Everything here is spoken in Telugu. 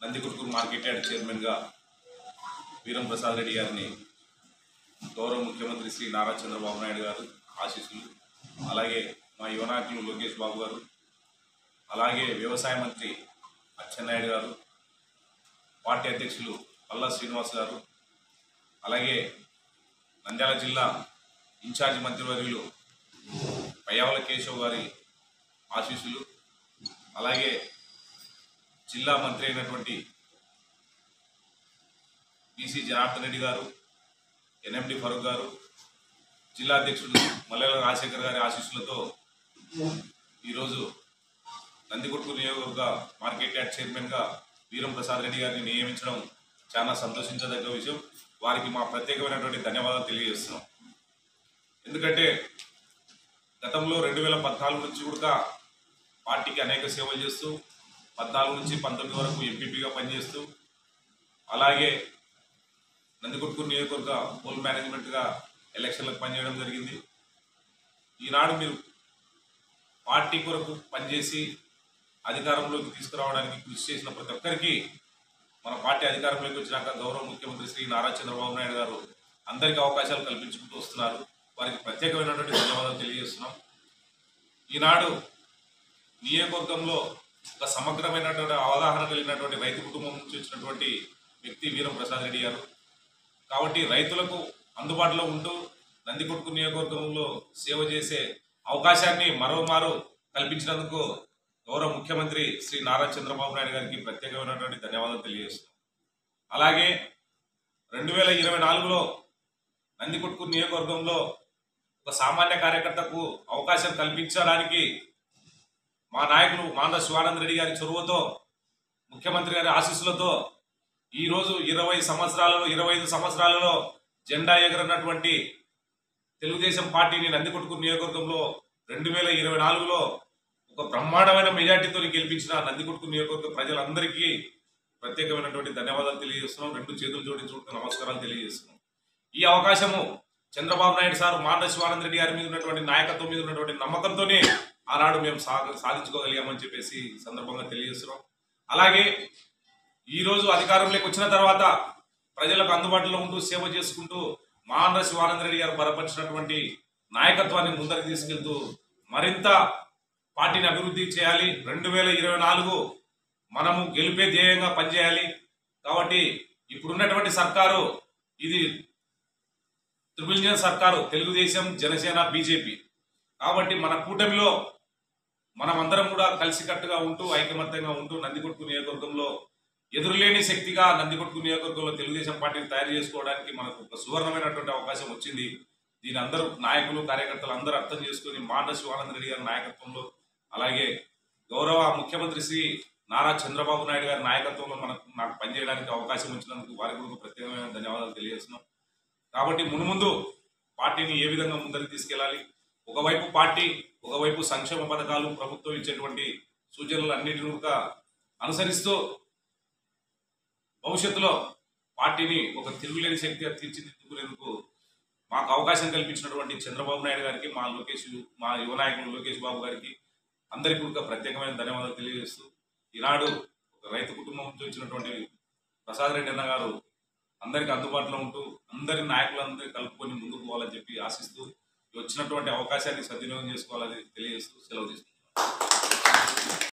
నందికొట్కూరు మార్కెట్ యార్డ్ చైర్మన్గా వీరం ప్రసాద్ రెడ్డి గారిని గౌరవ ముఖ్యమంత్రి శ్రీ నారా చంద్రబాబు నాయుడు గారు ఆశీస్సులు, అలాగే మా యువ నాయకులు లోకేష్ బాబు గారు, అలాగే వ్యవసాయ మంత్రి అచ్చెన్నాయుడు గారు, పార్టీ అధ్యక్షులు పల్లా శ్రీనివాస్ గారు, అలాగే నంద్యాల జిల్లా ఇన్ఛార్జి మంత్రివర్యులు పయ్యావుల కేశవ్ గారి ఆశీస్సులు, అలాగే జిల్లా మంత్రి అయినటువంటి బీసీ జనార్దన్ రెడ్డి గారు, ఎన్ఎండి ఫరూక్ గారు, జిల్లా అధ్యక్షుడు మల్లెల రాజశేఖర్ గారి ఆశీస్సులతో ఈరోజు నందికొట్కూరు నియోజకవర్గ మార్కెట్ యార్డ్ చైర్మన్గా వీరం ప్రసాద్ రెడ్డి గారిని నియమించడం చాలా సంతోషించదగ్గ విషయం. వారికి మా ప్రత్యేకమైనటువంటి ధన్యవాదాలు తెలియజేస్తున్నాం. ఎందుకంటే గతంలో 2014 నుంచి కూడా పార్టీకి అనేక సేవలు చేస్తూ 14 నుంచి 19 వరకు ఎంపీపీగా పనిచేస్తూ, అలాగే నందికొట్కూరు నియోజకవర్గ పోల్ మేనేజ్మెంట్గా ఎలక్షన్లకు పనిచేయడం జరిగింది. ఈనాడు మీరు పార్టీ కొరకు పనిచేసి అధికారంలోకి తీసుకురావడానికి కృషి చేసిన ప్రతి ఒక్కరికి మన పార్టీ అధికారంలోకి వచ్చినాక గౌరవ ముఖ్యమంత్రి శ్రీ నారా చంద్రబాబు నాయుడు గారు అందరికీ అవకాశాలు కల్పించుకుంటూ వస్తున్నారు. వారికి ప్రత్యేకమైనటువంటి ధన్యవాదాలు తెలియజేస్తున్నాం. ఈనాడు నియోజకవర్గంలో ఒక సమగ్రమైనటువంటి అవగాహన కలిగినటువంటి రైతు కుటుంబం నుంచి వచ్చినటువంటి వ్యక్తి వీరం ప్రసాద్ రెడ్డి గారు. కాబట్టి రైతులకు అందుబాటులో ఉంటూ నందికొట్కూరు నియోజకవర్గంలో సేవ చేసే అవకాశాన్ని మరోమారు కల్పించినందుకు గౌరవ ముఖ్యమంత్రి శ్రీ నారా చంద్రబాబు నాయుడు గారికి ప్రత్యేకమైనటువంటి ధన్యవాదాలు తెలియజేస్తున్నాం. అలాగే 2024లో నందికొట్కూరు నియోజకవర్గంలో ఒక సామాన్య కార్యకర్తకు అవకాశం కల్పించడానికి మా నాయకులు మాండ్ర శివానంద రెడ్డి గారి చొరవతో, ముఖ్యమంత్రి గారి ఆశీస్సులతో ఈరోజు 25 సంవత్సరాలలో జెండా ఎగరన్నటువంటి తెలుగుదేశం పార్టీని నందికొట్కూరు నియోజకవర్గంలో 2024లో ఒక బ్రహ్మాండమైన మెజార్టీతో గెలిపించిన నందికొట్కూరు నియోజకవర్గ ప్రజలందరికీ ప్రత్యేకమైనటువంటి ధన్యవాదాలు తెలియజేస్తున్నాం. 2 చేతులు జోడించుకుంటూ నమస్కారాలు తెలియజేస్తున్నాం. ఈ అవకాశము చంద్రబాబు నాయుడు సార్ మాండ్ర శివానంద రెడ్డి గారి మీద ఉన్నటువంటి నాయకత్వం మీద ఉన్నటువంటి నమ్మకంతోనే ఆనాడు మేము సాధించుకోగలిగామని చెప్పేసి సందర్భంగా తెలియజేస్తున్నాం. అలాగే ఈరోజు అధికారంలోకి వచ్చిన తర్వాత ప్రజలకు అందుబాటులో ఉంటూ సేవ చేసుకుంటూ మాండ్ర శివానంద రెడ్డి గారు బలపరిచినటువంటి నాయకత్వాన్ని ముందరికి తీసుకెళ్తూ మరింత పార్టీని అభివృద్ధి చేయాలి. 2024 మనము గెలిపే ధ్యేయంగా పనిచేయాలి. కాబట్టి ఇప్పుడున్నటువంటి సర్కారు ఇది ట్రిపుల్ ఇంజిన్ సర్కారు, తెలుగుదేశం, జనసేన, బీజేపీ. కాబట్టి మన కూటమిలో మనమందరం కూడా కలిసికట్టుగా ఉంటూ ఐకమత్యంగా ఉంటూ నందికొట్కూరు నియోజకవర్గంలో ఎదురులేని శక్తిగా నందికొట్కూరు నియోజకవర్గంలో తెలుగుదేశం పార్టీని తయారు చేసుకోవడానికి మనకు ఒక సువర్ణమైనటువంటి అవకాశం వచ్చింది. దీని అందరూ నాయకులు, కార్యకర్తలు అందరూ అర్థం చేసుకుని మాండ్ర శివానంద రెడ్డి గారి నాయకత్వంలో, అలాగే గౌరవ ముఖ్యమంత్రి శ్రీ నారా చంద్రబాబు నాయుడు గారి నాయకత్వంలో నాకు పనిచేయడానికి అవకాశం వచ్చినందుకు వారికి కూడా ప్రత్యేకమైన ధన్యవాదాలు తెలియజేస్తున్నాం. కాబట్టి మున్ముందు పార్టీని ఏ విధంగా ముందరికి తీసుకెళ్లాలి, ఒకవైపు పార్టీ, ఒకవైపు సంక్షేమ పథకాలు, ప్రభుత్వం ఇచ్చేటువంటి సూచనలు అన్నింటినీ కూడా అనుసరిస్తూ భవిష్యత్తులో పార్టీని ఒక తిరుగులేని శక్తిగా తీర్చిదిద్దుకునేందుకు మాకు అవకాశం కల్పించినటువంటి చంద్రబాబు నాయుడు గారికి, మా యువ నాయకులు లోకేష్ బాబు గారికి అందరికీ కూడా ప్రత్యేకమైన ధన్యవాదాలు తెలియజేస్తూ, ఈనాడు ఒక రైతు కుటుంబం నుంచి వచ్చినటువంటి ప్రసాద్ రెడ్డి అన్న గారు అందరికీ అందుబాటులో ఉంటూ అందరి నాయకులందరినీ కలుపుకొని ముందుకు పోవాలని చెప్పి ఆశిస్తూ వచ్చినటువంటి అవకాశాన్ని సద్వినియోగం చేసుకోవాలని తెలియజేస్తూ సెలవు తీసుకుంటున్నాను.